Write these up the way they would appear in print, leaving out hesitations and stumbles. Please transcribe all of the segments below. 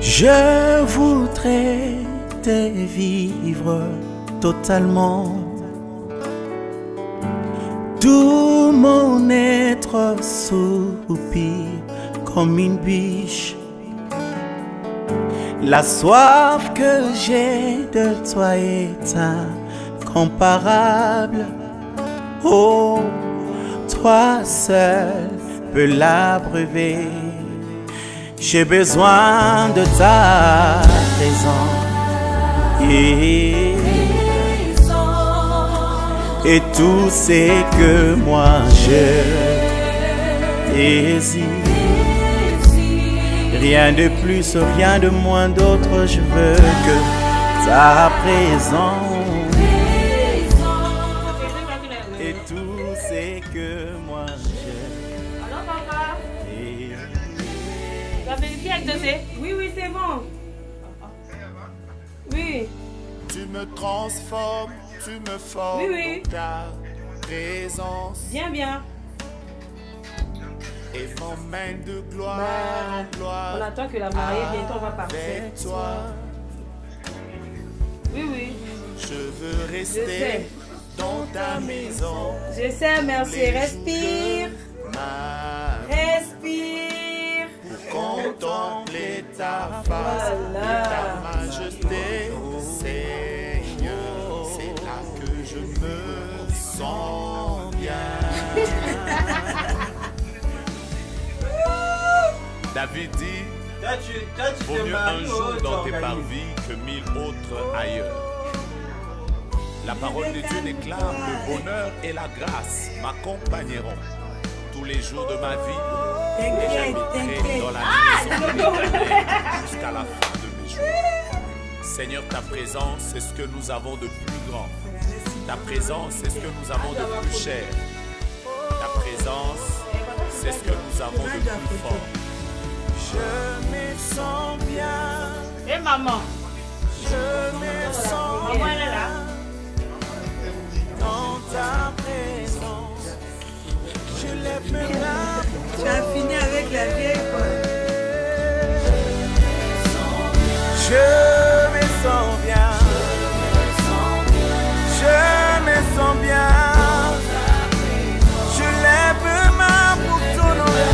Je voudrais te vivre totalement. Tout mon être soupire comme une biche. La soif que j'ai de toi est incomparable. Oh, toi seul peux l'abreuver. J'ai besoin de ta présence et tout ce que moi je désire. Rien de plus, rien de moins d'autre, je veux que ta présence et tout ce que moi j'aime. Alors papa, tu as vérifié avec José? Oui, oui, c'est bon. Oui. Tu me transformes, tu me formes, oui, oui. Ta présence. Bien, bien. Et m'emmène de gloire en gloire. On attend que la mariée bientôt on va partir. Avec toi. Oui, oui. Je veux rester dans ta maison. Je sais, merci. Respire. Respire. Pour contempler ta face, voilà. Et ta majesté, Seigneur. C'est là que je me sens bien. David dit, vaut mieux un jour dans tes parvis que 1000 autres ailleurs. La parole de Dieu déclare, le bonheur et la grâce m'accompagneront tous les jours de ma vie et j'habiterai dans la maison de l'Éternel jusqu'à la fin de mes jours. Seigneur, ta présence, c'est ce que nous avons de plus grand. Ta présence, c'est ce que nous avons de plus cher. Ta présence, c'est ce que nous avons de plus fort. Je me sens bien. Et maman? Je me sens maman, elle est là. Dans ta présence, je lève mes mains. Tu as fini avec la vieille quoi. Je me sens bien. Je me sens bien. Je lève mes mains pour t'honorer.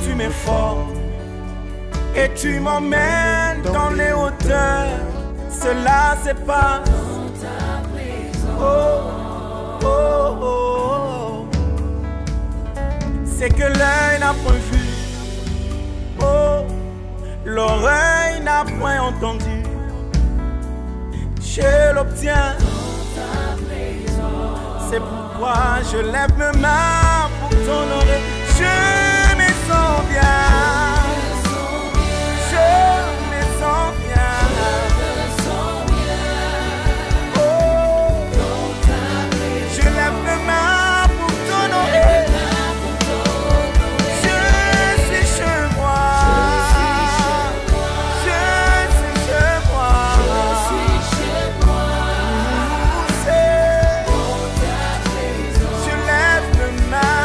Tu m'informes et tu m'emmènes dans les hauteurs. Cela c'est pas oh, oh, oh, oh. C'est que l'œil n'a point vu, oh, l'oreille n'a point entendu. Je l'obtiens. C'est pourquoi je lève mes mains pour t'honorer. Je me sens bien. Je me sens bien. Oh, je lève mes mains pour t'honorer. Je suis chez moi. Je suis chez moi. Je lève mes mains.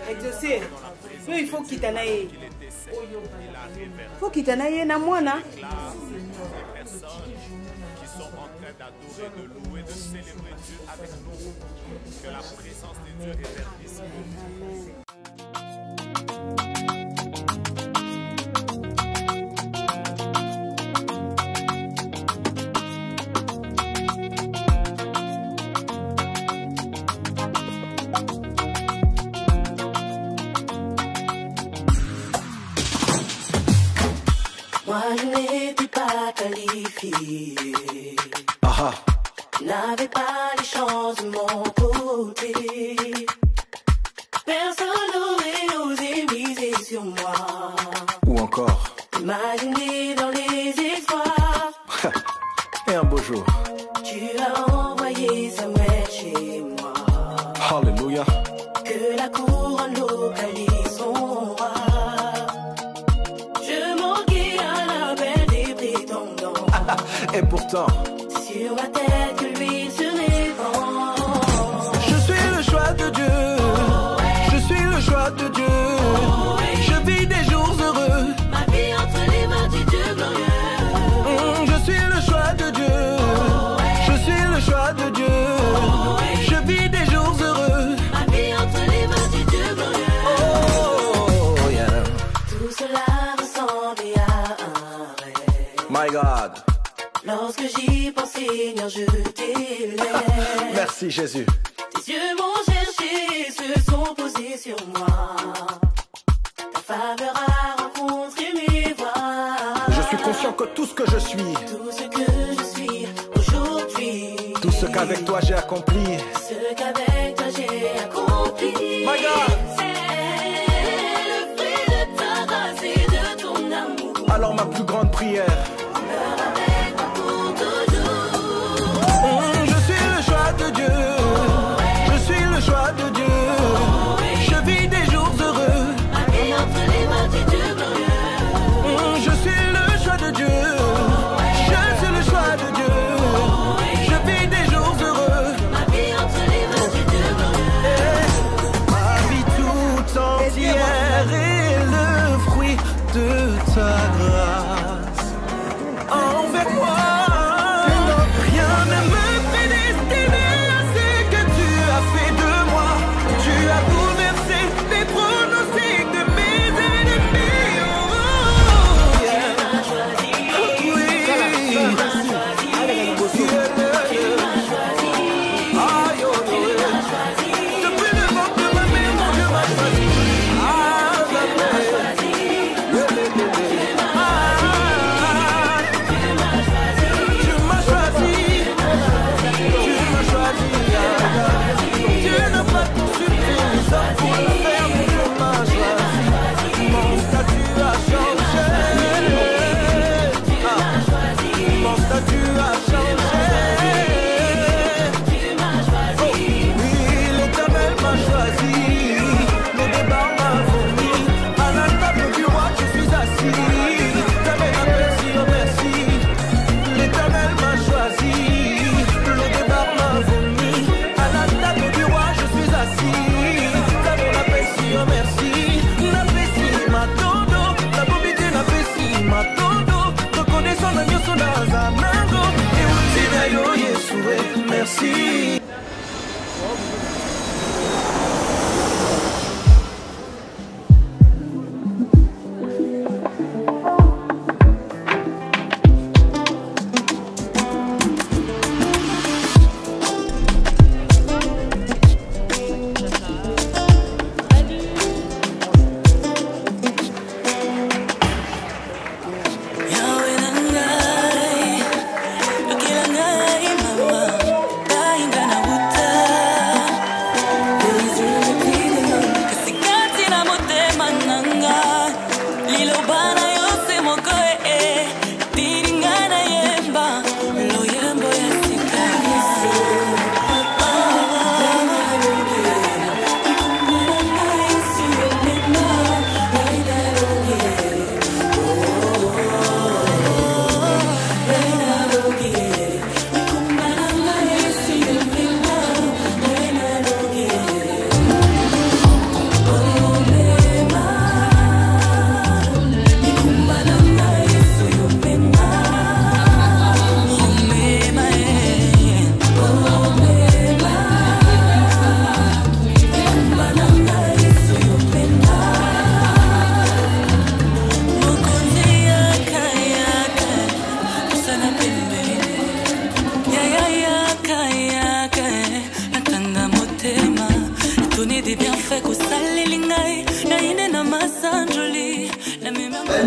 Exaucé. Il faut qu'il t'en aille. Il faut qu'il t'en aille na moi, na. qui sont en train d'adorer, de louer, de célébrer Dieu avec nous. Que la présence de Dieu réverdisse. je n'étais pas qualifié. N'avais pas les chances de mon côté. Personne n'aurait osé miser sur moi. Ou encore Imaginer dans les espoirs. Et un beau jour Tu as envoyé Samuel chez moi. Alléluia. Que la couronne localise son roi. Je manquais à l'appel des prétendants. Et pourtant Sur ma tête que l'huile se répand. je suis le choix de Dieu. Je suis le choix de Dieu. Je vis des jours heureux. Ma vie entre les mains du Dieu glorieux. Je suis le choix de Dieu. Je suis le choix de Dieu. Je vis des jours heureux. Ma vie entre les mains du Dieu glorieux. Oh yeah. Tout cela ressemblait à un rêve. My God. Lorsque j'y pense, Seigneur, je t'élève. Merci Jésus. Tes yeux m'ont cherché, se sont posés sur moi. Ta faveur a rencontré mes voies. Je suis conscient que tout ce que je suis, Tout ce que je suis aujourd'hui, tout ce qu'avec toi j'ai accompli, ce qu'avec toi j'ai accompli, My God. c'est le fruit de ta grâce et de ton amour. alors ma plus grande prière. Demeure avec moi pour toujours. Je suis le choix de Dieu. Je suis le choix de Dieu. Je vis des jours heureux. Ma vie entre les mains du Dieu glorieux. Je suis le choix de Dieu. Je suis le choix de Dieu. Je vis des jours heureux. Ma vie entre les mains du Dieu glorieux. Ma vie tout entière est le fruit de ta grâce envers moi. Rien ne me fait destiner à ce que tu as fait de moi. Tu as bouleversé les pronostics de mes ennemis. Oh, yeah. Oui. Aïe, oh, oh. Depuis le ventre de ma mère, mon Dieu m'a choisi. Ah, ma mère. Tu m'as choisi. Tu m'as choisi. Dieu n'a pas consulté les hommes pour le faire, mais Dieu m'a choisi. Mon statut a changé. Mon statut a changé. Oui, l'Éternel m'a choisi. Le débat m'a vomi. À la table du roi, je suis assis. T'avais la merci, oh merci. L'Éternel m'a choisi. Le débat m'a vomi. À la table du roi, je suis assis. T'avais la merci, oh merci. La pessi, ma todo. La bobité, la pessi, ma todo. Reconnaissant la nyoso na zanango. Et uti na yo Yeshua, merci. Yahweh nangai, lokela ngai mama, kainga na buta. Kasikati na motema nanga, liloba na yo se moko tiringa na yemba, loyembo ya sika.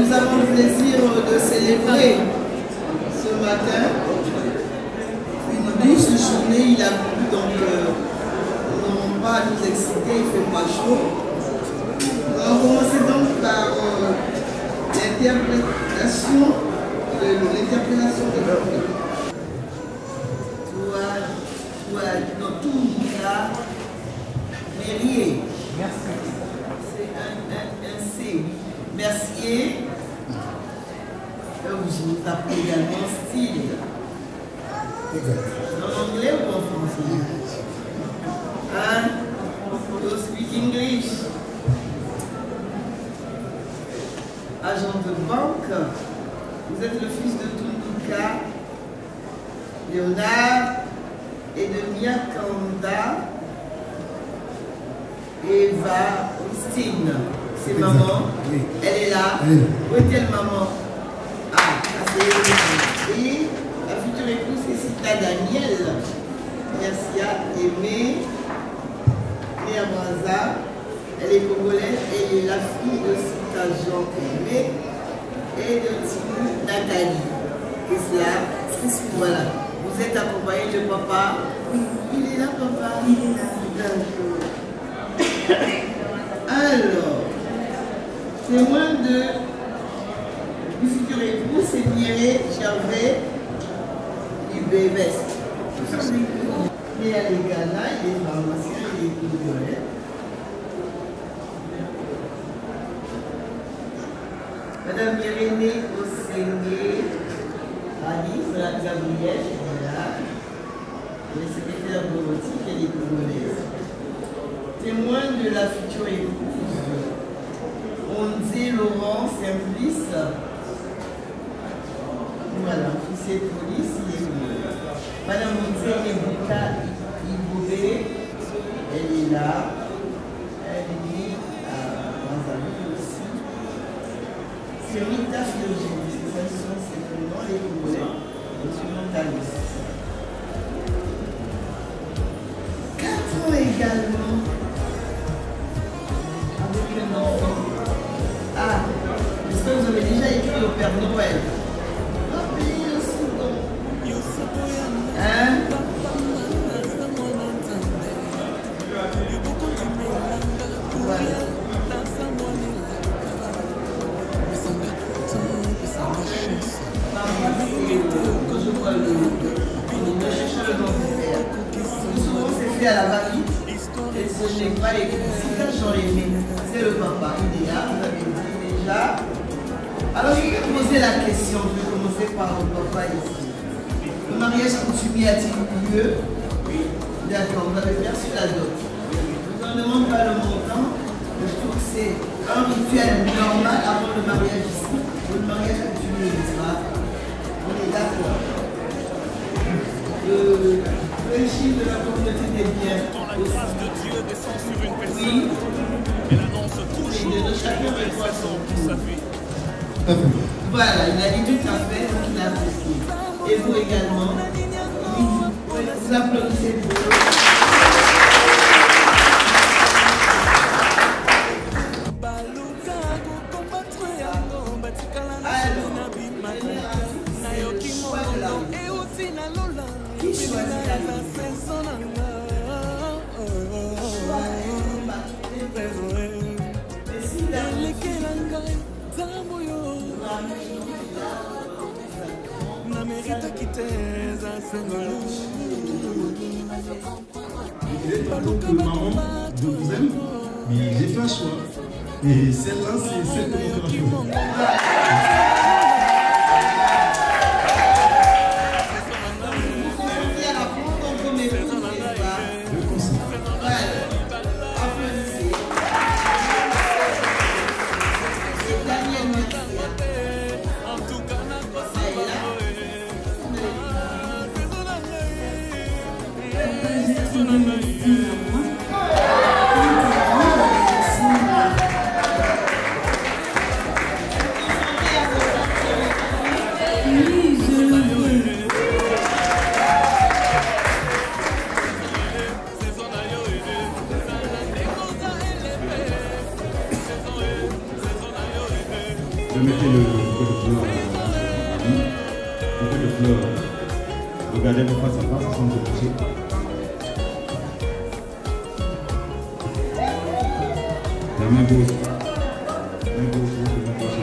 Nous avons le plaisir de célébrer ce matin une douce journée. Il a plu, donc nous n'aurons pas à nous exciter, il ne fait pas chaud. On va commencer donc par l'interprétation de la dans tout le cas, Mérier. Merci. C'est un C. Mercier. Je vous appelle également style. En anglais ou en français? You speak English. Agent de banque. Vous êtes le fils de Tunduka, Léonard et de Miakanda, Eva Christine. C'est maman. Oui. Elle est là. Oui. Où est-elle, maman? Ah, c'est elle. Et la future épouse, c'est Sita Daniel. Mercia Aimé. Léa Braza. Elle est congolaise. Elle est la fille de Sita Jean Aimé et de Timu Nathalie. Et cela, voilà. Vous êtes accompagné de papa? Oui. Il est là, papa? Il est là. D'accord. Alors, témoin du futur époux, c'est Mireille Gervais du BVS. Il est à l'Égana, il est pharmacien, il est congolais. Madame Irénée Osengue, Alice, Madame Gabrielle, elle est là. Le secrétaire bureautique, elle est congolaise. Témoin de la future épouse, Onze Laurent Simplice. Voilà, officier de police, il est congolais. Madame Onze Nebuka Ibobé, elle est là. Elle est née à Brazzaville aussi. C'est Rita Philogène, c'est ses prénoms, les Congolais. Et son nom Talis. 4 ans également. Avec un enfant. Ah, est-ce que vous avez déjà écrit au Père Noël? Hein? Voilà. Je vois le chercheur de l'enfer. Souvent c'est fait à la va-vite. Et ce n'est pas les critiques, j'en ai mis. C'est le papa idéal, vous avez dit déjà. Alors je vais poser la question, je vais commencer par le papa ici. Le mariage coutumier a-t-il lieu? Oui. D'accord, vous avez perçu la dot. Je ne demande pas le montant, mais je trouve que c'est un rituel normal avant le mariage ici. Le mariage coutumier, n'est-ce pas? On est d'accord. Le régime de la communauté des biens. Quand la grâce de Dieu descend sur une personne, elle annonce toujours chacun reçoit sa vie. Voilà, il a dit tout à fait, donc il a apprécié. Et vous également, vous applaudissez pour eux. Qui choisit la Il est pas donc maman, je vous aime, mais j'ai fait un choix. Et celle-là, c'est celle que mon cœur a choisie. Je mettais le famille. Beaucoup de fleurs. Regardez-vous face à face, sans se toucher. La main gauche. Main gauche, main gauche.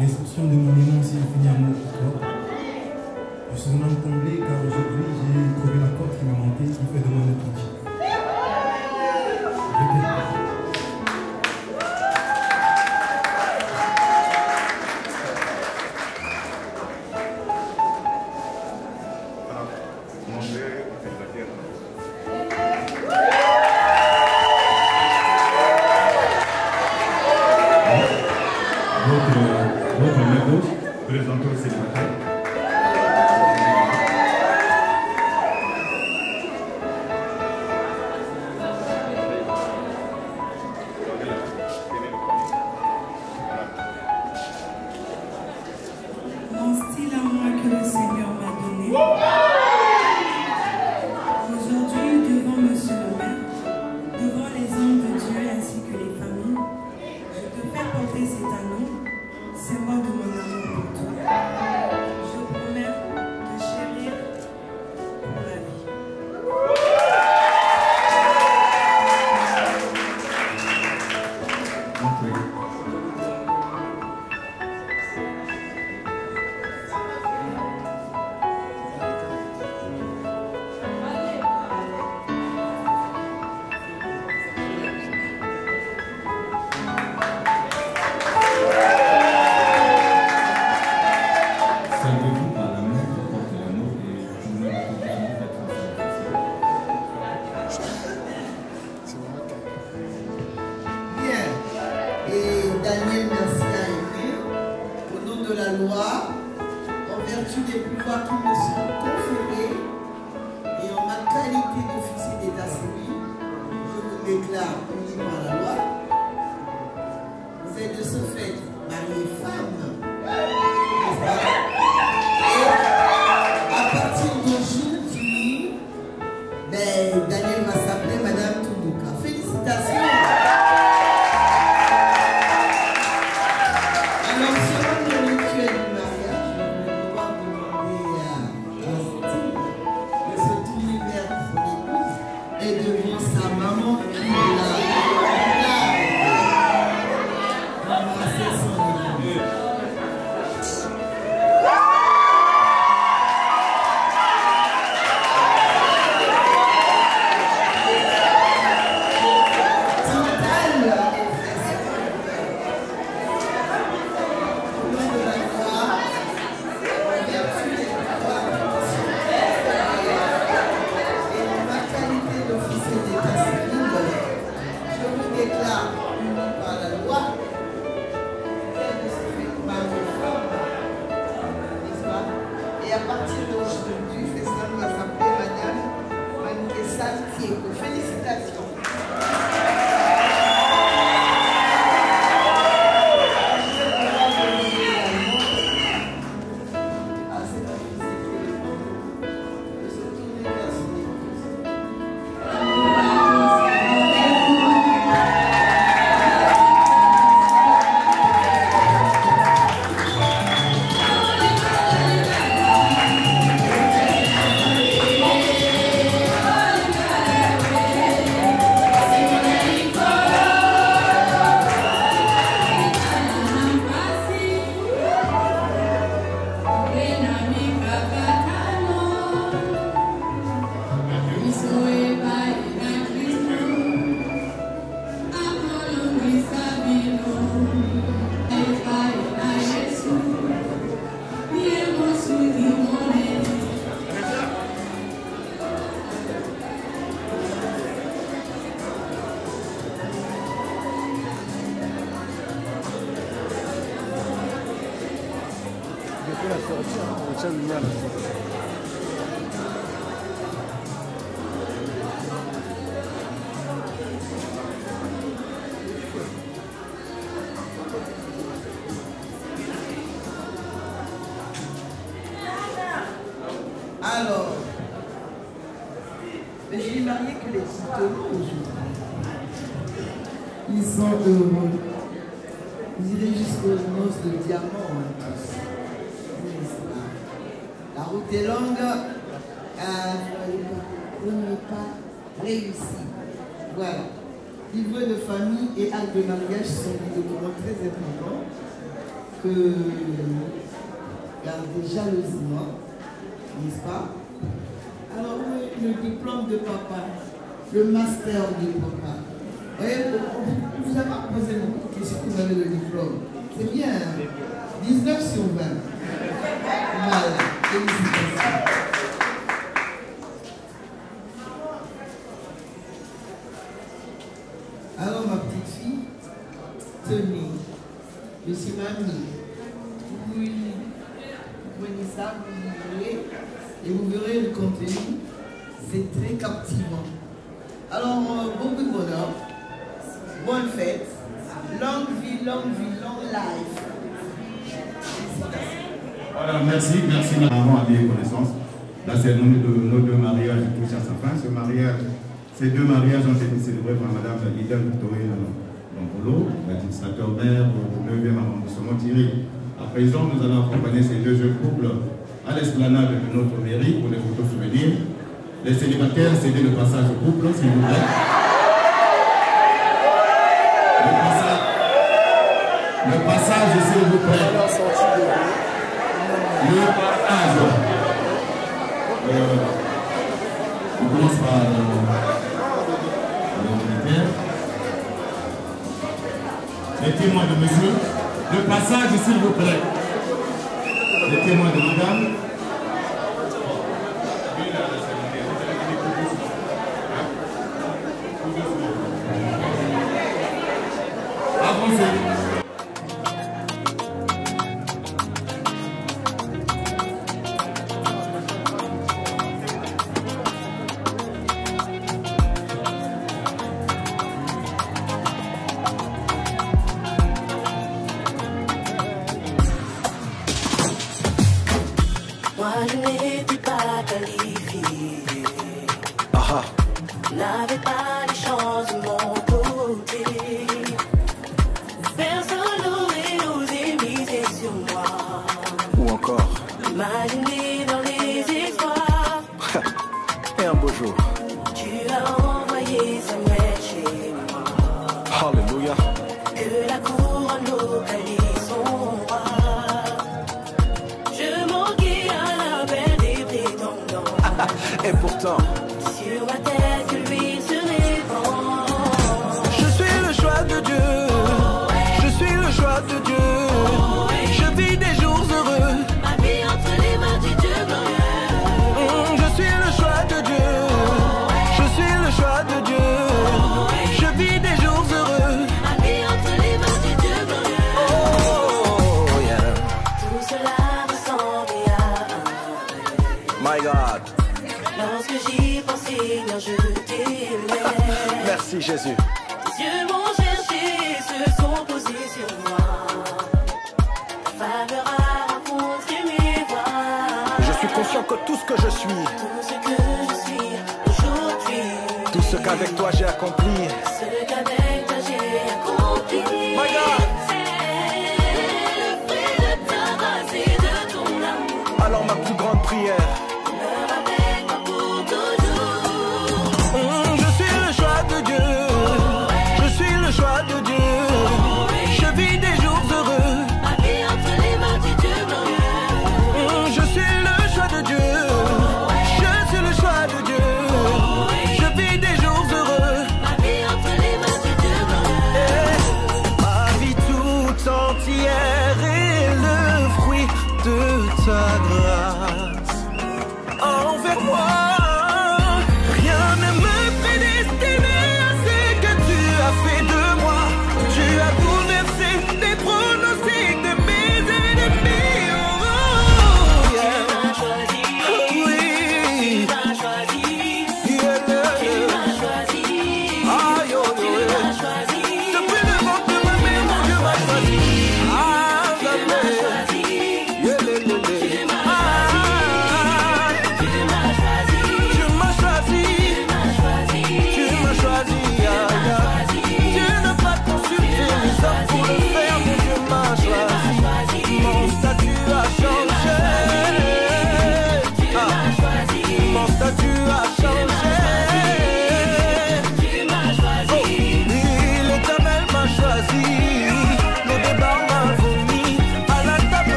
L'instruction de mon aimant s'est finie à mon corps. Je suis vraiment comblé car aujourd'hui j'ai trouvé la corde qui me manquait, qui fait de moi notre outil. Votre main gauche, présentez au célibataire. Mon style à moi que le Seigneur m'a donné. Aujourd'hui, devant Monsieur le maire, devant les hommes de Dieu ainsi que les familles, je te fais porter cet anneau. C'est moi de mon amour pour toi. Je promets de chérir pour la vie. Servez-vous par la main qui porte l'anneau et vous me Bien. Et Daniel, merci à écrire. Au nom de la loi, en vertu des pouvoirs qui me sont conférés et en ma qualité d'officier d'état civil, je vous déclare unis par la loi. Vous êtes de ce fait mariés femme. N'est-ce pas? Et à partir d'aujourd'hui, Daniel va s'appeler Madame Tunduka. Félicitations. Alors, selon le rituel du mariage, je vais devoir demander à Steve de se tourner vers son épouse et devant sa maman qui est là. Embrasser son épouse. Et à partir d'aujourd'hui, Festin va s'appeler Madame Mankessa Thieko. Félicitations. Alors, je n'ai marié que les citoyens aujourd'hui. Ils sont heureux. Vous irez jusqu'aux noces de diamant, tous. La route est longue. Vous n'avez pas réussi. Voilà. Livret de famille et acte de mariage sont des documents très importants que gardez jalousement, n'est-ce pas? Alors, le diplôme de papa, le master de papa. Vous voyez, vous avez posé beaucoup de questions, vous avez le diplôme. C'est bien, 19 sur 20. Voilà, félicitations. Alors, ma petite fille, tenez, je suis mamie. Vous prenez ça, vous verrez, et vous verrez le contenu. C'est très captivant. Alors, beaucoup de bonheur, bonne fête, longue vie, long life. Voilà, merci maman à mes connaissances. Là, c'est nos deux mariages qui touchent à sa fin. Ces deux mariages ont été célébrés par Madame Ida Victorine Lompolo, l'administrateur maire du 9e arrondissement Thierry. À présent, nous allons accompagner ces deux jeunes couples à l'esplanade de notre mairie pour les photos souvenirs. Les célibataires, cédez le passage au couple, s'il vous plaît. Le passage, s'il vous plaît. Le passage. On commence par le militaire. Les témoins de monsieur. Le passage, s'il vous plaît. Les témoins de madame. Avancez. Moi je n'étais pas qualifiée. N'avais pas les chances de mon côté. Personne n'aurait osé miser sur moi. Ou encore M'imaginer dans les espoirs. et un beau jour. Tu as envoyé sa mère chez moi. Alléluia. Que la couronne localise son roi. Je manquais à l'appel des prétendants. Et pourtant, Sur ma tête que l'huile se répand. Je suis le choix de Dieu. Je suis le choix de Dieu. Je vis des jours heureux. Ma vie entre les mains du Dieu glorieux. Je suis le choix de Dieu. Je suis le choix de Dieu. Je vis des jours heureux. Ma vie entre les mains du Dieu glorieux. Oh yeah. Tout cela ressemblait à un rêve. my God. Lorsque j'y pense, Seigneur, je t'aimais. Merci Jésus. Tes yeux m'ont cherché, se sont posés sur moi. Ta faveur a rencontré mes voies. Je suis conscient que tout ce que je suis, Tout ce que je suis aujourd'hui, tout ce qu'avec toi j'ai accompli, ce qu'avec toi j'ai accompli. My God. C'est le fruit de ta grâce et de ton amour. alors ma plus grande prière, Demeure avec moi pour toujours. Je suis le choix de Dieu. Je suis le choix de Dieu. Je vis des jours heureux. Ma vie entre les mains du Dieu glorieux. Je suis le choix de Dieu. Je suis le choix de Dieu.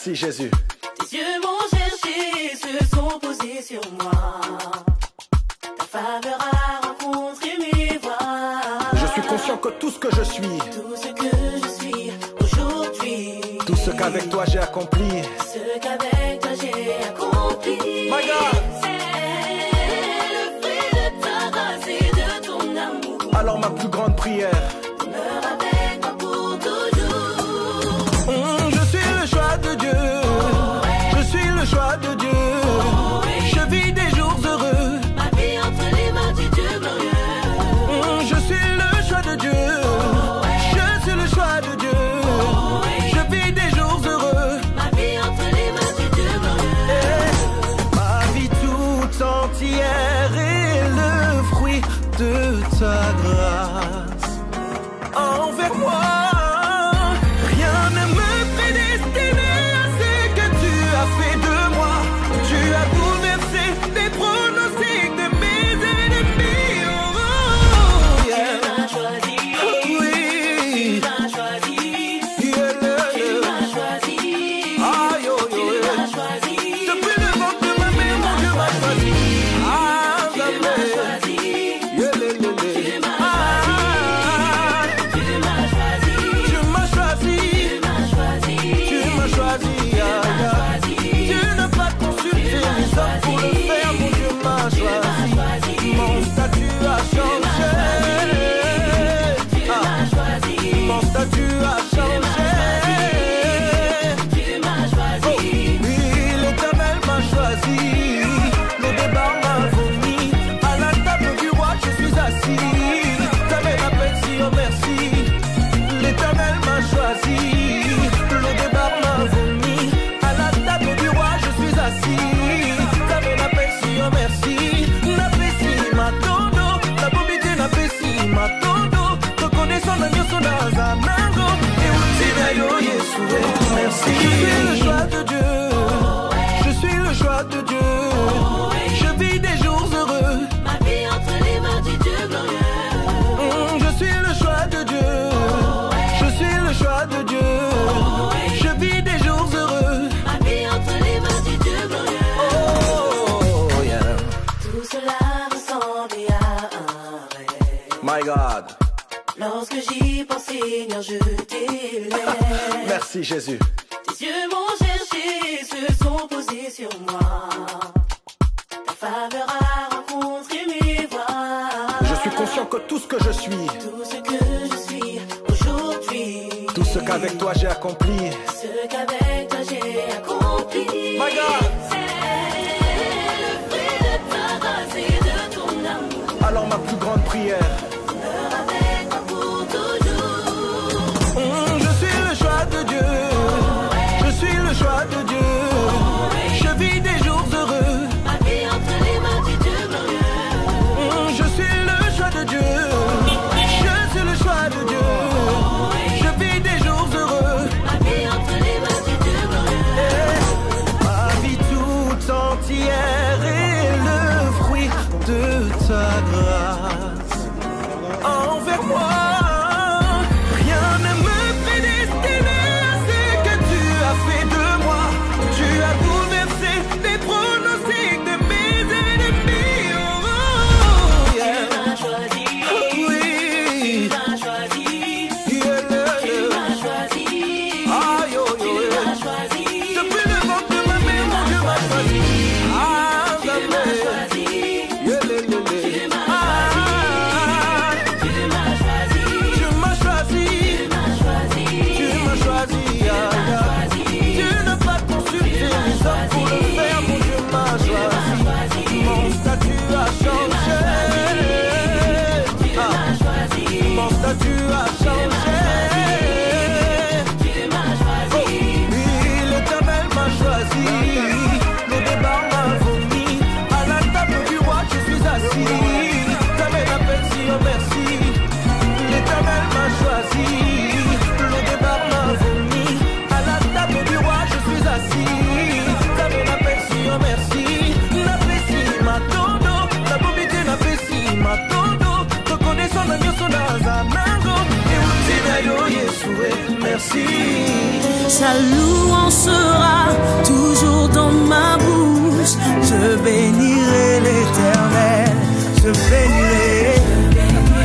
Merci Jésus. Tes yeux m'ont cherché, se sont posés sur moi. Ta faveur a rencontré mes voies. Je suis conscient que tout ce que je suis, tout ce que je suis aujourd'hui, tout ce qu'avec toi j'ai accompli, ce qu'avec toi j'ai accompli. My God. C'est le fruit de ta grâce et de ton amour. Alors ma plus grande prière, demeure avec moi pour toujours. Je suis le choix de Dieu. Je suis le choix de Dieu. Je vis des jours heureux. Ma vie entre les mains du Dieu glorieux. Je suis le choix de Dieu. Je suis le choix de Dieu. Je vis des jours heureux. Ma vie entre les mains du Dieu glorieux. Ma vie tout entière est le fruit de ta grâce envers moi. Rien ne me prédestinait à ce que tu as fait de moi. Tu as bouleversé des pronostics de mes ennemis. Oh, yeah. Tu m'as choisi. Oui. Tu m'as choisi. Yeah, Tu m'as choisi. Aïe, oh, Tu m'as choisi. depuis le ventre de ma mère, mon Dieu m'a choisi. Ah, Tu m'as choisi. yeah, Tu m'as choisi. Tu m'as choisi. tu m'as choisi. Tu m'as choisi. Tu m'as choisi. Tu n'as pas consulté les hommes pour le faire, mon Dieu m'a choisi. Mon statut a changé. Mon statut a changé. Tu m'as choisi. Oui, l'Éternel m'a choisi. Le débat m'a vomi. À la table du roi, je suis assis. T'avais la peine, si oh merci. L'Éternel m'a choisi. Le débat m'a vomi. À la table du roi, je suis assis. T'avais la peine, si oh merci. N'apprécie ma todo. La bobité n'apprécie ma todo. Reconnaissant la mieux son azanango. Et où tu Yeshua. Merci. Je suis le choix de Dieu. Je suis le choix de Dieu. Je vis des jours heureux. Ma vie entre les mains du Dieu glorieux. Je suis le choix de Dieu. Je suis le choix de Dieu. Je vis des jours heureux. Ma vie entre les mains du Dieu glorieux. Oh yeah. Tout cela ressemblait à un rêve. My God. Lorsque j'y pense, Seigneur, je t'élève. Merci Jésus. Tes yeux m'ont cherché, se sont posés sur moi. Ta faveur a rencontré mes voies. Je suis conscient que tout ce que je suis, tout ce que je suis aujourd'hui, tout ce qu'avec toi j'ai accompli, ce qu'avec toi j'ai accompli. My God. C'est le fruit de ta grâce et de ton amour. Alors ma plus grande prière, demeure avec moi pour toujours. je suis le choix de Dieu. Je suis le choix de Dieu. Je vis des jours heureux. Ma vie entre les mains du Dieu glorieux. Je suis le choix de Dieu. Je suis le choix de Dieu. Je vis des jours heureux. Ma vie entre les mains du Dieu glorieux. Ma vie tout entière est le fruit de ta grâce envers moi. Rien ne me prédestinait à ce que tu as fait de moi. Tu as bouleversé des pronostics de mes ennemis. Oh, yeah. Tu m'as choisi. Oui. Tu m'as choisi. Yeah, Tu m'as choisi. Aïe, oh, Tu m'as choisi. depuis le ventre de ma mère, mon Dieu m'a choisi. Ah, Tu m'as choisi. yeah, Tu m'as merci. sa louange sera toujours dans ma bouche. Je bénirai l'Éternel, je bénirai l'Éternel.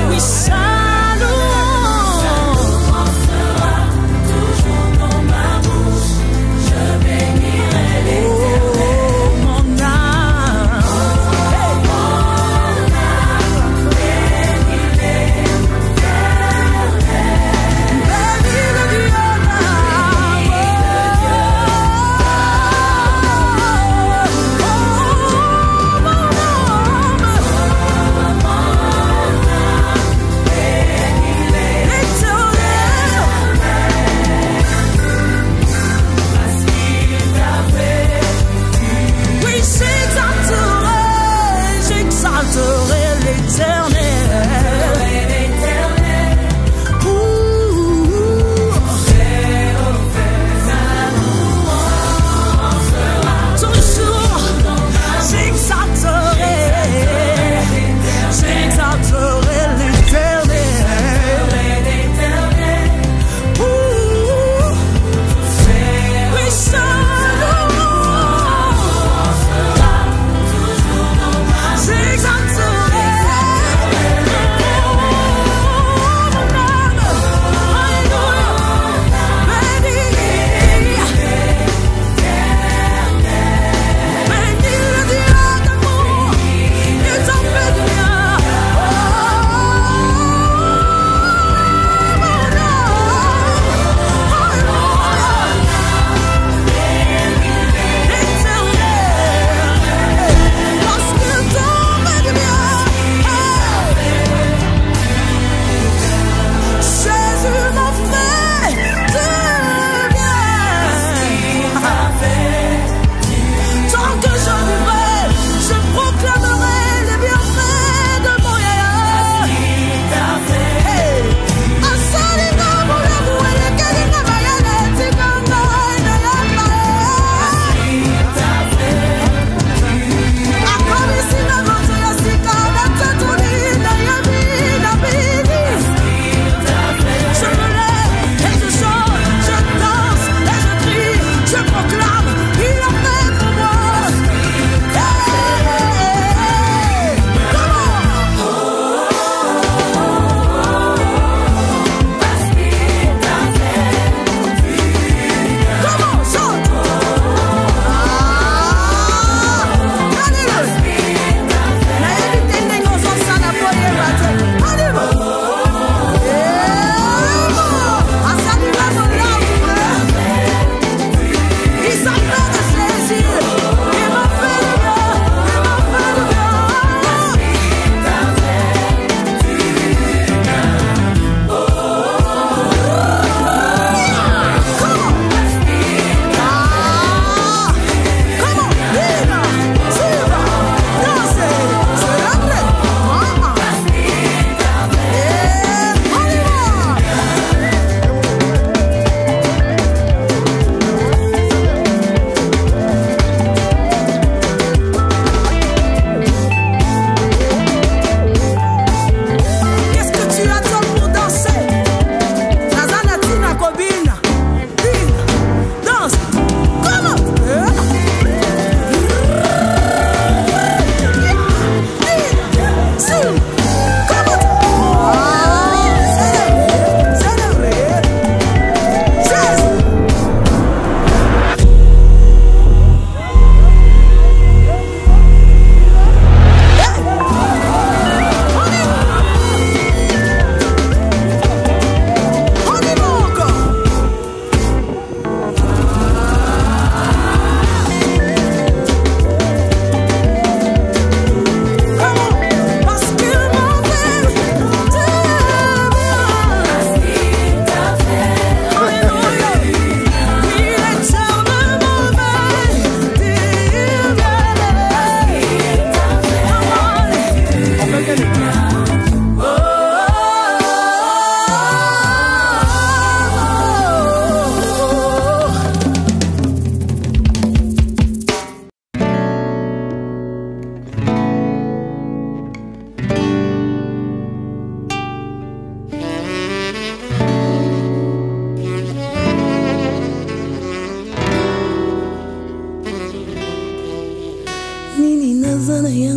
Oui, sa louange sera toujours dans ma bouche. Je bénirai l'Éternel. Mon âme, bénis le Dieu.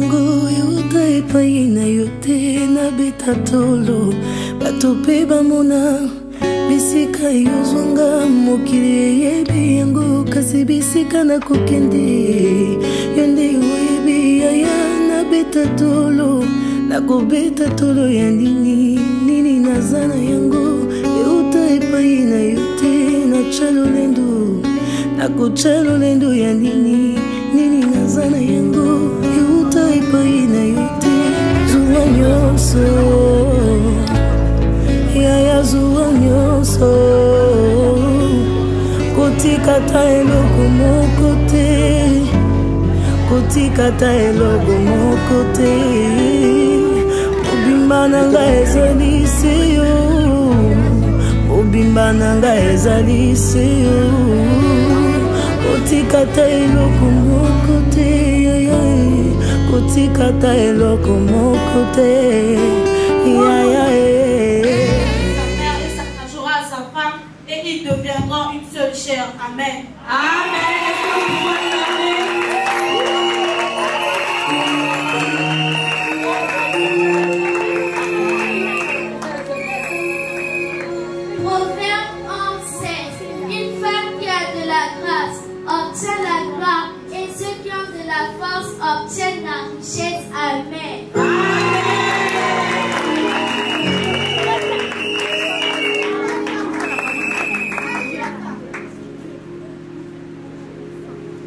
yango euta epai na yo te nabeta tolo bato mpe bamona bisika yozwanga mokili eyebi yango kasi bisika nakokende yo nde oyebi yaya nabeta tolo nakobeta tolo ya nini naza na yango euta epai na yo te nacha lolendo nakocha lolendo ya nini naza na yango euta epai na yo te zuwa nyonso yaya zuwa nyonso kotikata eloko moko te kotikata eloko moko te mobimba na ngai ezali se yo mobimba na ngai ezali se yo kotikata eloko moko te kotikata eloko moko te et ils deviendront une seule chair. Amen. Proverbe 11:16. Une femme qui a de la grâce obtient la gloire et ceux qui ont de la force obtiennent la richesse. Amen.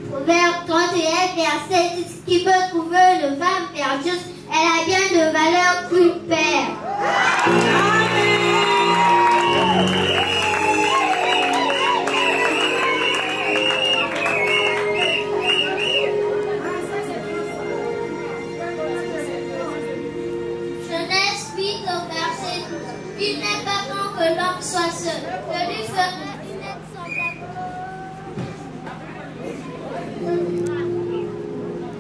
Proverbe 31, verset 10. Qui peut trouver une femme perdue? Elle a bien de valeur qu'une paire. Genèse 8 au verset 12. Il n'est pas bon que l'homme soit seul. Que lui fera une aide semblable.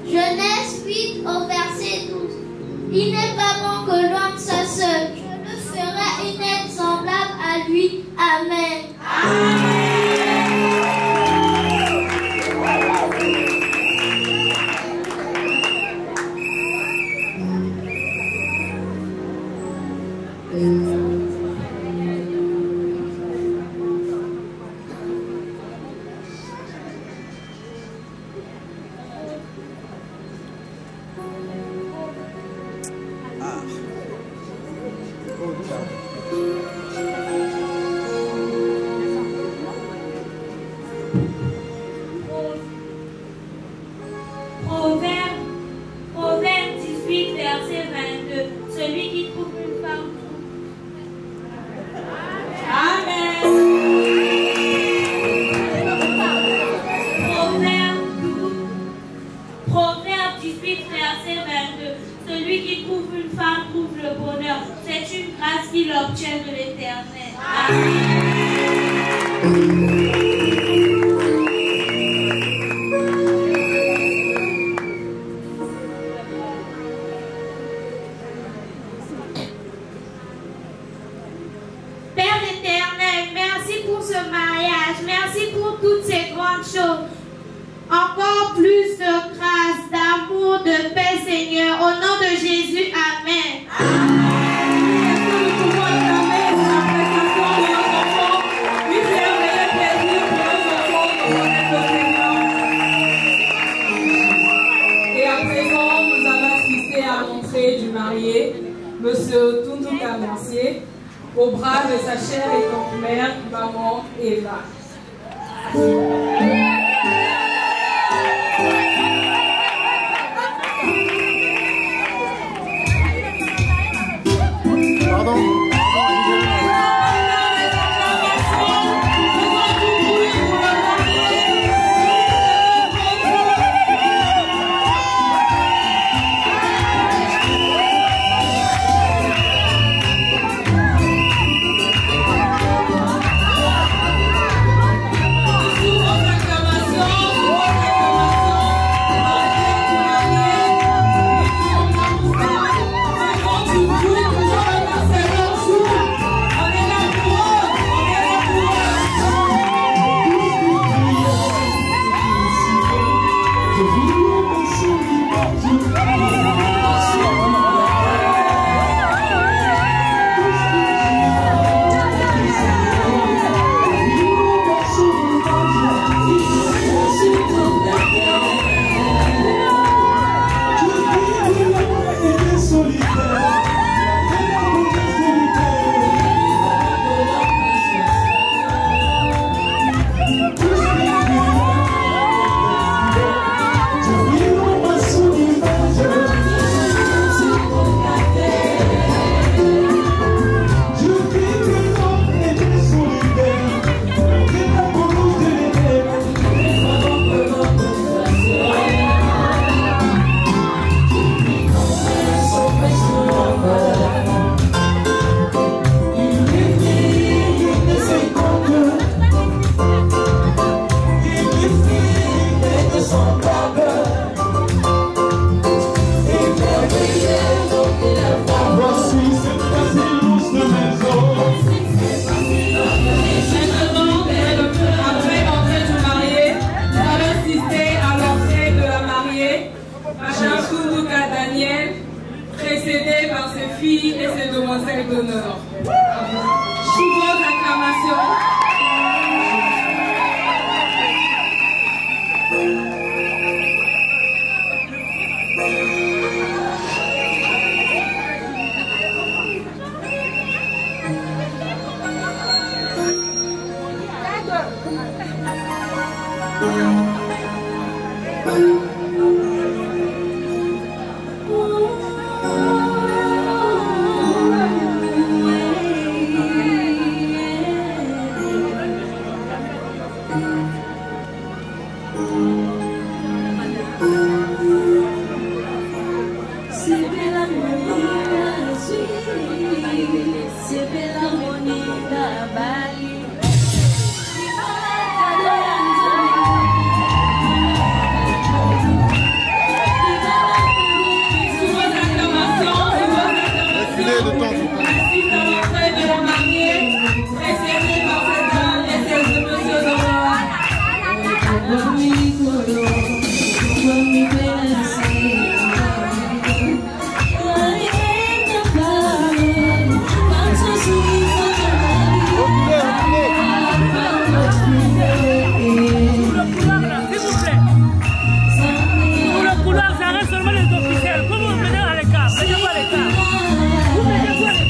Genèse 8 au verset 12. Il n'est pas bon que l'homme soit seul. Je lui ferai une aide semblable à lui. Amen. Proverbe 18, verset 22. Celui qui trouve une femme trouve. Amen. Proverbe 18, verset 22. Celui qui trouve une femme trouve le bonheur. C'est une grâce qu'il obtient de l'Éternel. Amen. Merci pour toutes ces grandes choses. Encore plus de grâce, d'amour, de paix, Seigneur. Au nom de Jésus, Amen. Et à présent, nous allons assister à l'entrée du marié, Monsieur Tunduka Mercier, au bras de sa chère et tante mère, maman Eva. Pardon. Amen. précédé par ses filles et ses demoiselles d'honneur. Sous vos acclamations. Pour le couloir, j'arrête seulement les officiels. Comment vous venez à l'écart? Mettez-vous à l'écart. Vous mettez-vous à l'écart.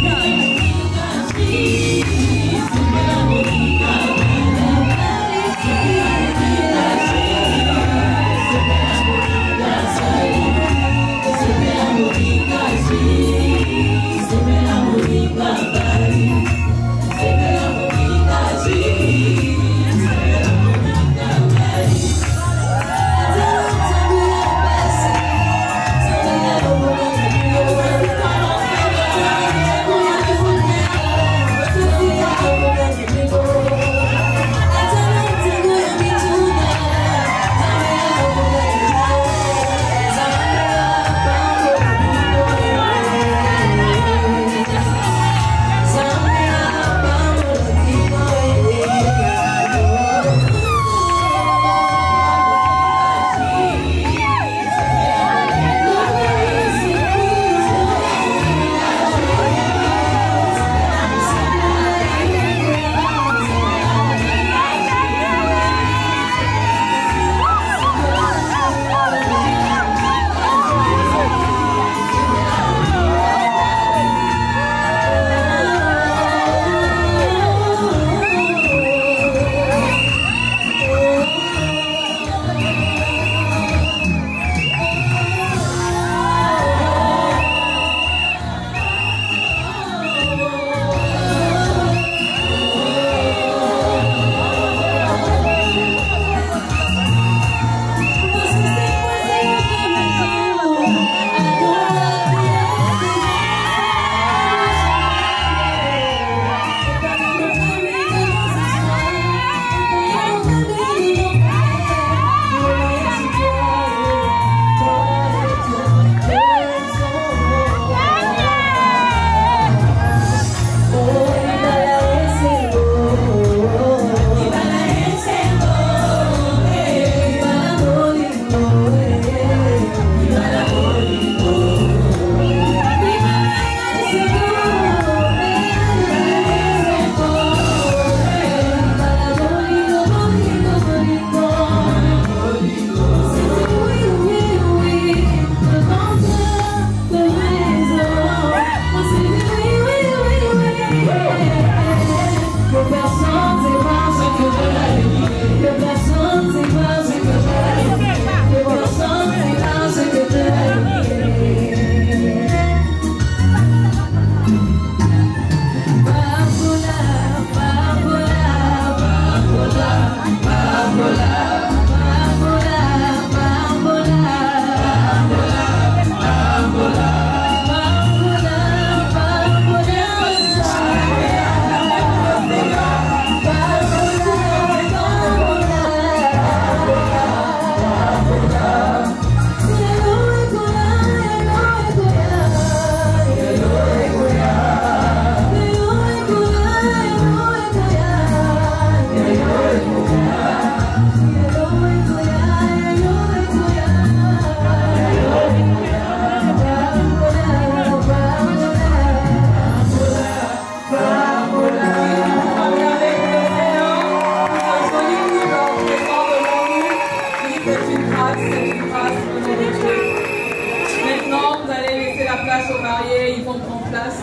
place aux mariés, ils vont prendre place,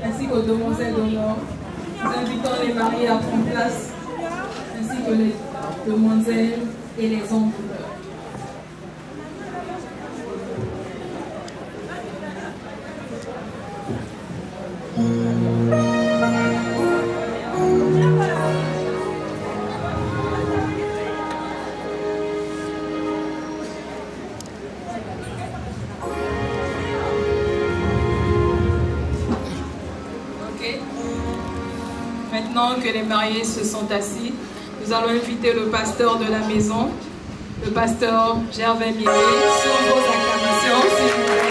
ainsi qu'aux demoiselles d'honneur. Nous invitons les mariés à prendre place, ainsi que les demoiselles et les hommes d'honneur. Maintenant que les mariés se sont assis, nous allons inviter le pasteur de la maison, le pasteur Gervais Millet, sur vos acclamations, s'il vous plaît.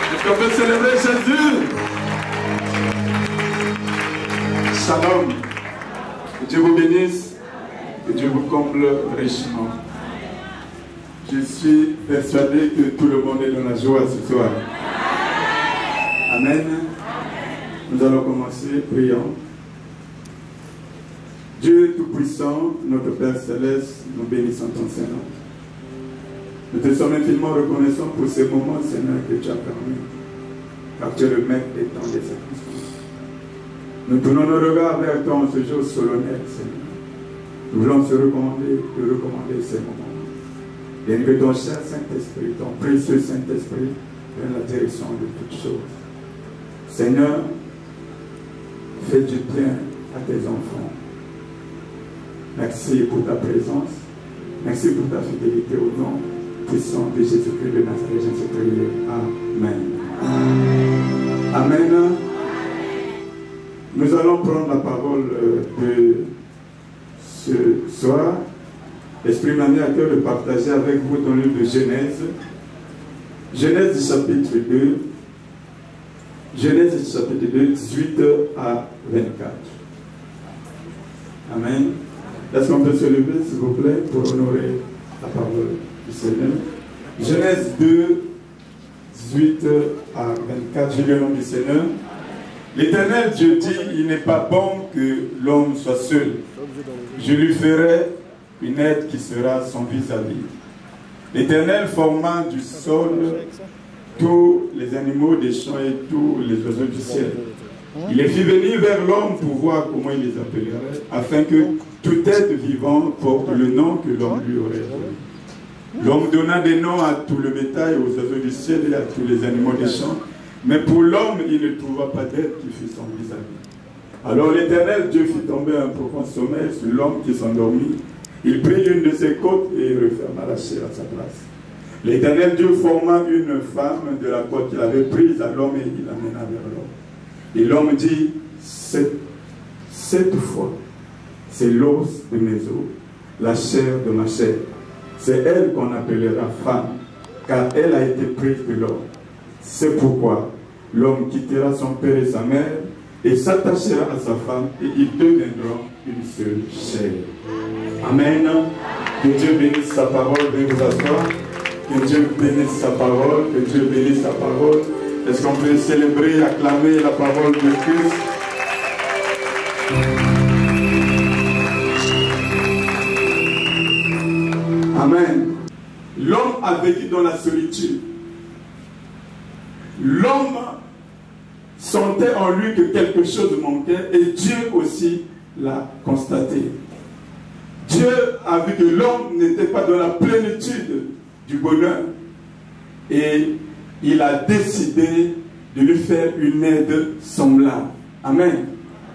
Est-ce qu'on peut célébrer Jésus? Shalom. Que Dieu vous bénisse, que Dieu vous comble richement. Je suis persuadé que tout le monde est dans la joie ce soir. Amen. Nous allons commencer, prions. Dieu Tout-Puissant, notre Père Céleste, nous bénissons ton Seigneur. Nous te sommes infiniment reconnaissants pour ces moments, Seigneur, que tu as permis, car tu es le maître des temps des circonstances. Nous tournons nos regards vers toi en ce jour solennel, Seigneur. Nous voulons te recommander ces moments. Bien que ton cher Saint-Esprit, ton précieux Saint-Esprit, prenne la direction de toutes choses. Seigneur, fais du bien à tes enfants. Merci pour ta présence. Merci pour ta fidélité au nom puissant de Jésus-Christ de Nazareth. J'ai prié. Amen. Amen. Nous allons prendre la parole de ce soir. L'Esprit m'a mis à cœur de partager avec vous dans le livre de Genèse. Genèse du chapitre 2. Genèse du chapitre 2, 18 à 24. Amen. Est-ce qu'on peut se lever, s'il vous plaît, pour honorer la parole du Seigneur? Genèse 2, 18 à 24, je lis le nom du Seigneur. L'Éternel Dieu dit, il n'est pas bon que l'homme soit seul. Je lui ferai une aide qui sera son vis-à-vis. L'Éternel forma du sol tous les animaux des champs et tous les oiseaux du ciel. Il les fit venir vers l'homme pour voir comment il les appellerait, afin que tout être vivant porte le nom que l'homme lui aurait donné. L'homme donna des noms à tout le bétail, aux oiseaux du ciel et à tous les animaux des champs, mais pour l'homme, il ne trouva pas d'aide qui fût son vis-à-vis. Alors l'Éternel Dieu fit tomber un profond sommeil sur l'homme qui s'endormit. Il prit une de ses côtes et referma la chair à sa place. L'Éternel Dieu forma une femme de la côte qu'il avait prise à l'homme et il l'amena vers l'homme. Et l'homme dit, cette fois, c'est l'os de mes os, la chair de ma chair. C'est elle qu'on appellera femme, car elle a été prise de l'homme. C'est pourquoi l'homme quittera son père et sa mère, et s'attachera à sa femme et ils deviendront une seule chair. Amen. Que Dieu bénisse sa parole. Veuillez vous asseoir. Que Dieu bénisse sa parole. Que Dieu bénisse sa parole. Est-ce qu'on peut célébrer, acclamer la parole de Christ? Amen. L'homme a vécu dans la solitude. L'homme sentait en lui que quelque chose manquait et Dieu aussi l'a constaté. Dieu a vu que l'homme n'était pas dans la plénitude du bonheur et il a décidé de lui faire une aide semblable. Amen.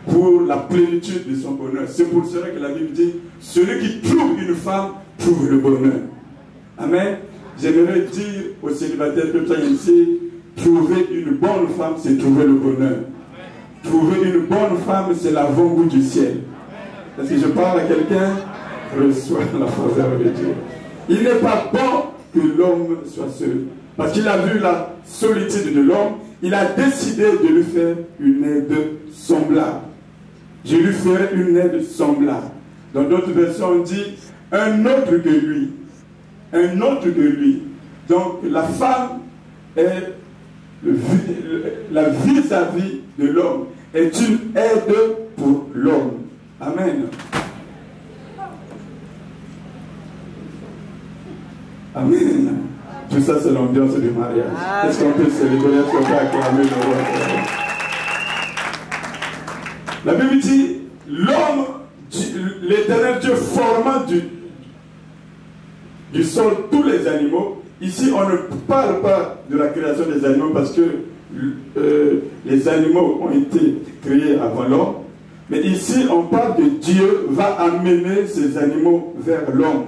Pour la plénitude de son bonheur. C'est pour cela que la Bible dit, celui qui trouve une femme trouve le bonheur. Amen. J'aimerais dire aux célibataires que tu as ici, trouver une bonne femme, c'est trouver le bonheur. Trouver une bonne femme, c'est l'avant-goût du ciel. Est-ce que je parle à quelqu'un? Reçois la faveur de Dieu. Il n'est pas bon que l'homme soit seul. Parce qu'il a vu la solitude de l'homme, il a décidé de lui faire une aide semblable. Je lui ferai une aide semblable. Dans d'autres versions, on dit un autre que lui. Un autre que lui. Donc la femme est la vis-à-vis de l'homme, est une aide pour l'homme. Amen. Amen. Tout ça, c'est l'ambiance du mariage. Est-ce qu'on peut célébrer, est-ce qu'on peut acclamer le roi? La Bible dit, l'homme, l'Éternel Dieu forma du sol tous les animaux. Ici, on ne parle pas de la création des animaux parce que les animaux ont été créés avant l'homme. Mais ici, on parle de Dieu va amener ces animaux vers l'homme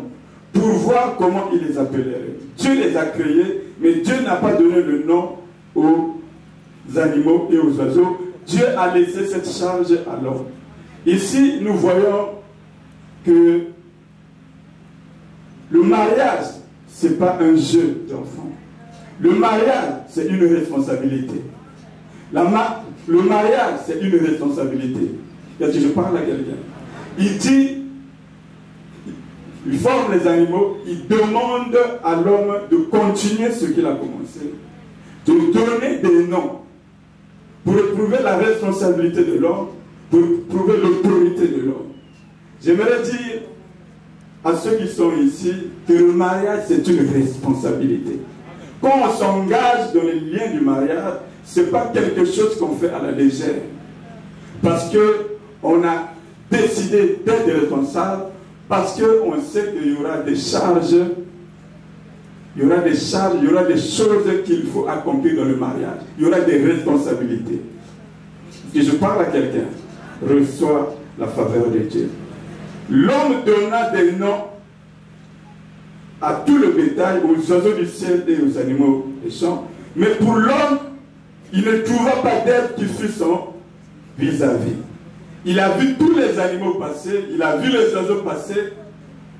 pour voir comment il les appellerait. Dieu les a créés, mais Dieu n'a pas donné le nom aux animaux et aux oiseaux. Dieu a laissé cette charge à l'homme. Ici, nous voyons que le mariage, ce n'est pas un jeu d'enfant. Le mariage, c'est une responsabilité. Le mariage, c'est une responsabilité. Est-ce que je parle à quelqu'un? Il dit, il forme les animaux, il demande à l'homme de continuer ce qu'il a commencé, de donner des noms pour éprouver la responsabilité de l'homme, pour prouver l'autorité de l'homme. J'aimerais dire à ceux qui sont ici que le mariage, c'est une responsabilité. Quand on s'engage dans les liens du mariage, ce n'est pas quelque chose qu'on fait à la légère. Parce qu'on a décidé d'être responsable, parce qu'on sait qu'il y aura des charges, il y aura des choses qu'il faut accomplir dans le mariage. Il y aura des responsabilités. Si je parle à quelqu'un, reçois la faveur de Dieu. L'homme donna des noms à tout le bétail, aux oiseaux du ciel et aux animaux des champs. Mais pour l'homme, il ne trouva pas d'aide qui fût son vis-à-vis. Il a vu tous les animaux passer, il a vu les oiseaux passer,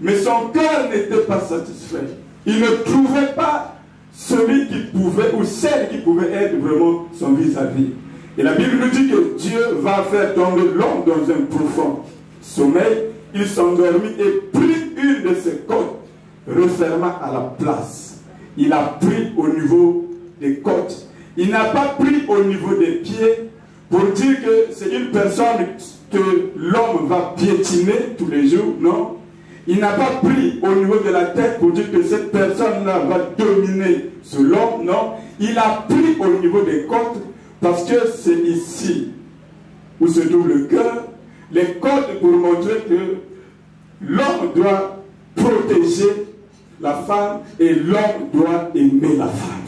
mais son cœur n'était pas satisfait. Il ne trouvait pas celui qui pouvait, ou celle qui pouvait être vraiment son vis-à-vis. Et la Bible nous dit que Dieu va faire tomber l'homme dans un profond sommeil. Il s'endormit et prit une de ses côtes, referma à la place. Il a pris au niveau des côtes. Il n'a pas pris au niveau des pieds pour dire que c'est une personne que l'homme va piétiner tous les jours. Non. Il n'a pas pris au niveau de la tête pour dire que cette personne-là va dominer sur l'homme. Non. Il a pris au niveau des côtes parce que c'est ici où se trouve le cœur. Les côtes pour montrer que l'homme doit protéger la femme et l'homme doit aimer la femme.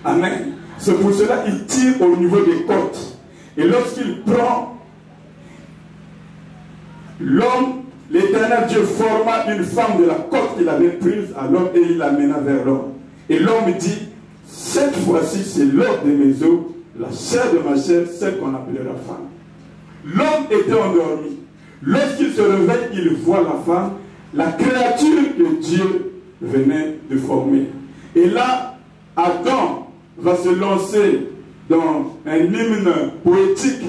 Amen. C'est pour cela qu'il tire au niveau des côtes. Et lorsqu'il prend l'homme, l'Éternel Dieu forma une femme de la côte qu'il avait prise à l'homme et il l'amena vers l'homme. Et l'homme dit, cette fois-ci c'est l'ordre de mes os, la chair de ma chair, celle qu'on appellera femme. L'homme était endormi. Lorsqu'il se réveille, il voit la femme, la créature que Dieu venait de former. Et là, Adam va se lancer dans un hymne poétique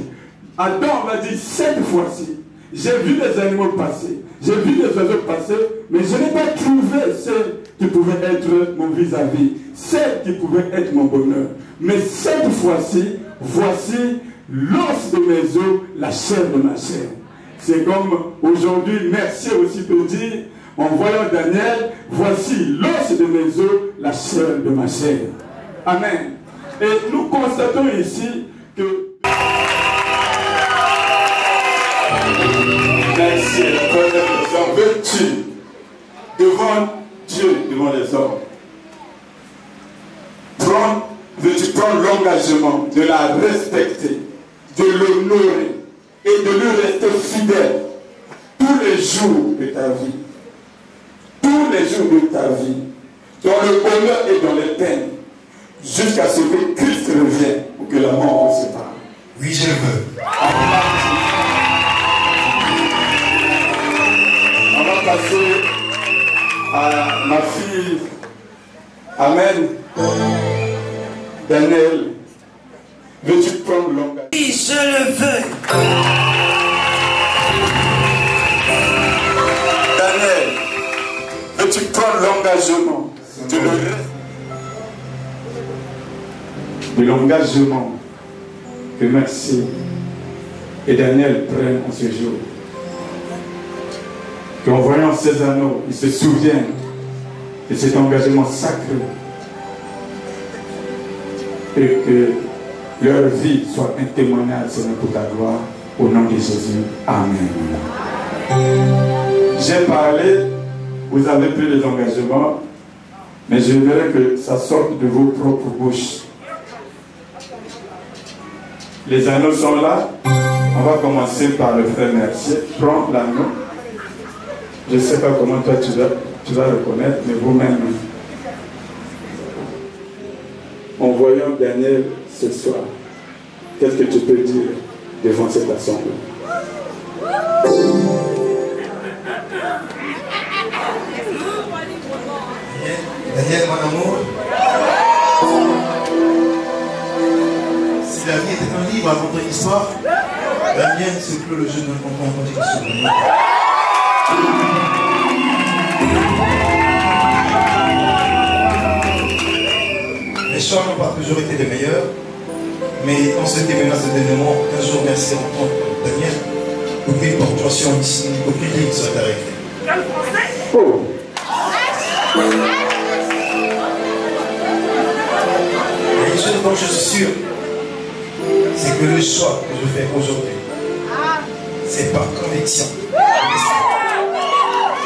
Adam m'a dit, cette fois-ci, j'ai vu les animaux passer, j'ai vu les oiseaux passer, mais je n'ai pas trouvé celle qui pouvait être mon vis-à-vis, celle qui pouvait être mon bonheur. Mais cette fois-ci, voici l'os de mes os, la chair de ma chair. C'est comme aujourd'hui, merci aussi peut dire, en voyant Daniel, voici l'os de mes os, la chair de ma chair. Amen. Et nous constatons ici que... Merci, veux-tu, devant Dieu, devant les hommes, veux-tu prendre l'engagement de la respecter, de l'honorer et de lui rester fidèle tous les jours de ta vie, tous les jours de ta vie, dans le bonheur et dans les peines, jusqu'à ce que Christ revienne ou que la mort nous sépare. Oui, je veux. On va passer à ma fille. Amen. Daniel, veux-tu prendre l'engagement? Oui, je le veux. Daniel, veux-tu prendre l'engagement de l'engagement que Maxime et Daniel prennent en ce jour? Qu'en voyant ces anneaux, ils se souviennent de cet engagement sacré et que leur vie soit un témoignage, Seigneur, pour ta gloire, au nom de Jésus. Amen. J'ai parlé, vous avez pris les engagements, mais je voudrais que ça sorte de vos propres bouches. Les anneaux sont là. On va commencer par le frère Mercier. Prends l'anneau. Je ne sais pas comment toi tu vas reconnaître, mais vous-même. En voyant Daniel ce soir, qu'est-ce que tu peux dire devant cette assemblée? Daniel, mon amour, si la vie était un livre à raconter une histoire, la mienne c'est que le jeu ne comprend pas une histoire. Les choix n'ont pas toujours été les meilleurs, mais on s'était menacé d'événements. Un jour, merci à entendre Daniel, aucune ponctuation ici, aucune ligne serait arrêtée. Oh. Et une chose dont je suis sûr, c'est que le choix que je fais aujourd'hui, c'est par conviction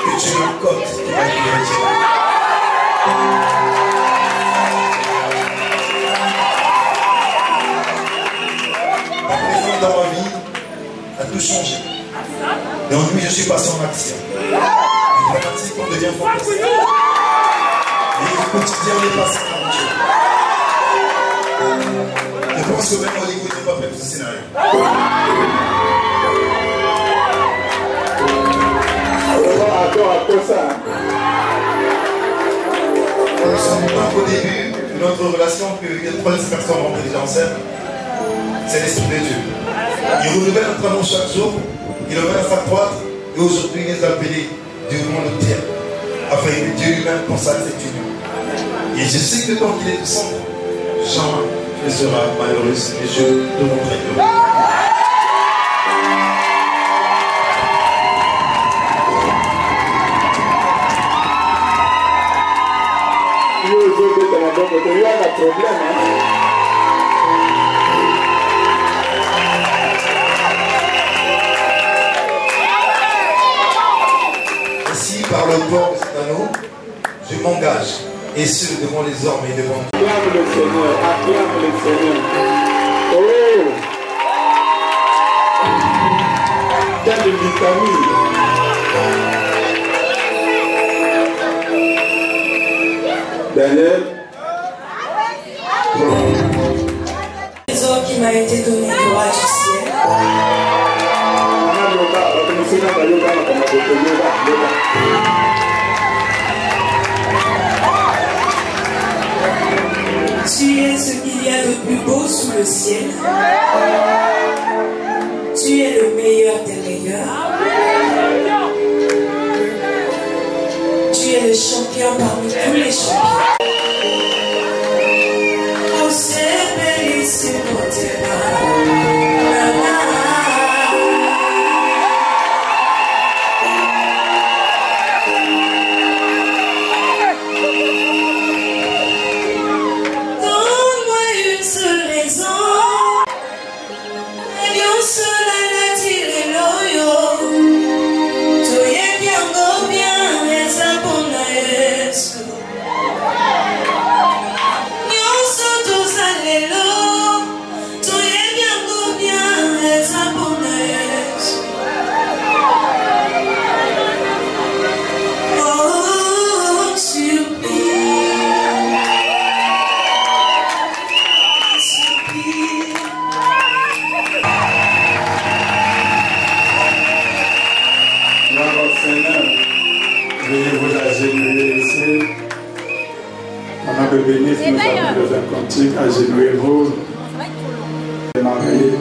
que tu me cotes qui va être retiré. Ta présence dans ma vie a tout changé. Et en lui, je suis passé en action. Et dramatique, on devient fantastique. Et le quotidien est passé en Dieu. Je pense que même Hollywood n'est pas prêt pour ce scénario. Nous sommes pas au début de notre relation que les trois personnes rentrent déjà en scène. C'est l'Esprit de Dieu. Il renouvelle notre amour chaque jour, il le met à s'accroître, et aujourd'hui il les a appelés du monde entier, afin que Dieu lui-même consacre cette union. Et je sais que tant qu'il est ensemble, jamais ne sera malheureuse, et je te montrerai heureux. Ainsi, par le port de cet anneau, je m'engage, et ce devant les hommes et devant Dieu. Acclame le Seigneur, acclame le Seigneur. Oh! Quelle vitamine! Daniel. Trésor qui m'a été donné du roi du ciel. Tu es ce qu'il y a de plus beau sous le ciel. Tu es le meilleur des meilleurs. Tu es le champion parmi tous les champions. Oh, c'est bellissimo, t'es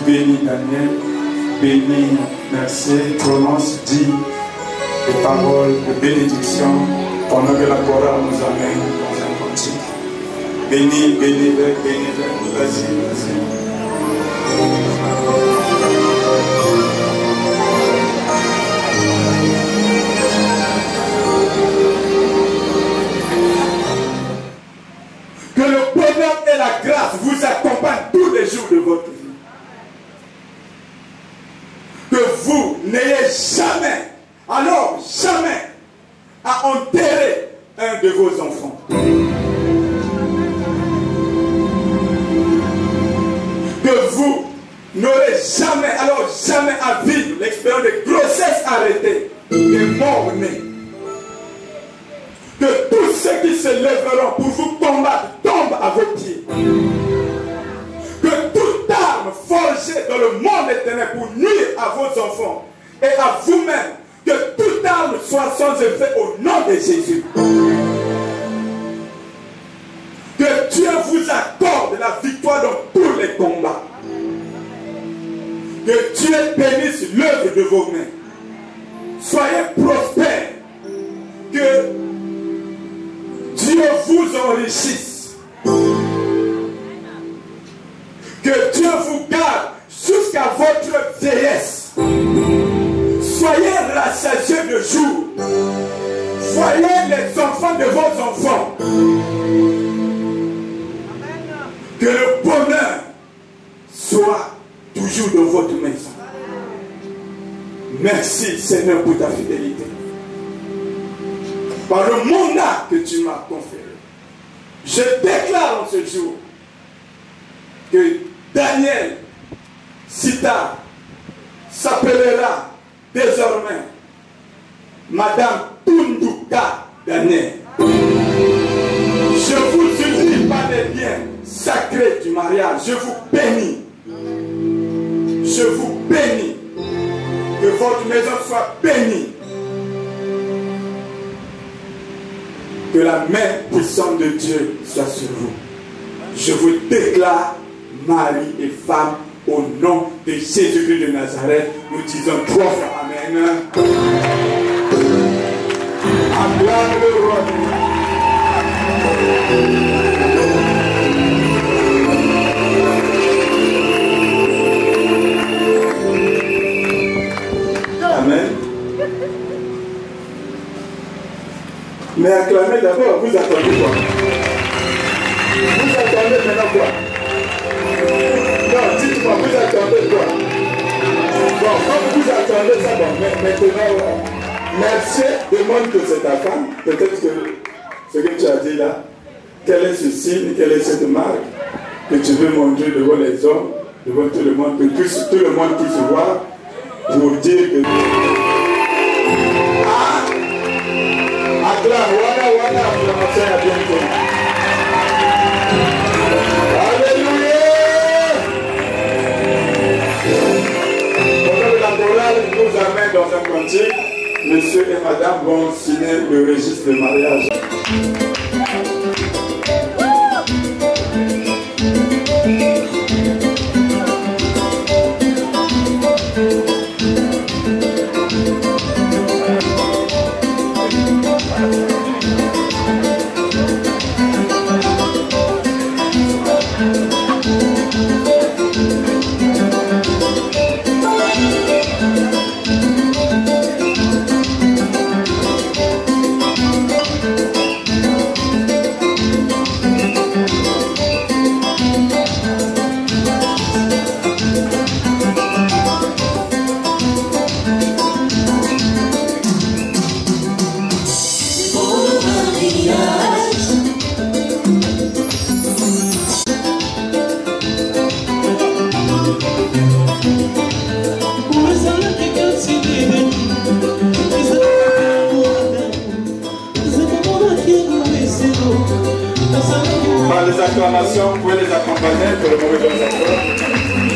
béni Daniel, béni, merci, prononce, dis les paroles de bénédiction pendant que la chorale nous amène dans un cantique. Béni, béni, béni, vas-y, vas-y. Que le bonheur et la grâce vous accompagnent tous les jours de votre vie. Que vous n'ayez jamais, alors jamais, à enterrer un de vos enfants. Que vous n'aurez jamais, alors jamais à vivre l'expérience de grossesse arrêtée et mort-née. Que tous ceux qui se lèveront pour vous combattre tombent à vos pieds. Que toute arme forgée dans le monde éternel pour nuire à vos enfants et à vous-même, que toute arme soit sans effet au nom de Jésus. Que Dieu vous accorde la victoire dans tous les combats. Que Dieu bénisse l'œuvre de vos mains. Soyez prospères. Que Dieu vous enrichisse. Que Dieu vous garde jusqu'à votre vieillesse. Soyez rassasiés de jour. Voyez les enfants de vos enfants. Que le bonheur soit toujours dans votre maison. Merci Seigneur pour ta fidélité. Par le mandat que tu m'as conféré, je déclare en ce jour que Daniel Sita s'appellera désormais Madame Tunduka Daniel. Je vous unis par les liens sacrés du mariage. Je vous bénis. Je vous bénis. Que votre maison soit bénie. Que la main puissante de Dieu soit sur vous. Je vous déclare mari et femme au nom de Jésus-Christ de Nazareth. Nous disons 3 fois Amen. Acclame le roi. Amen. Mais acclamez d'abord, vous attendez quoi? Vous attendez maintenant quoi? Non, dites-moi, vous attendez quoi? Bon, comme vous attendez ça, bon, maintenant, merci, demande que c'est ta femme. Peut-être que ce que tu as dit là, quel est ce signe, quelle est cette marque que tu veux montrer devant les hommes, devant tout le monde, que tout le monde puisse voir, pour dire que... Voilà, alléluia. Pendant que la chorale nous amène dans un cantique, monsieur et madame vont signer le registre de mariage. Par les acclamations, vous pouvez les accompagner pour le mauvais accords.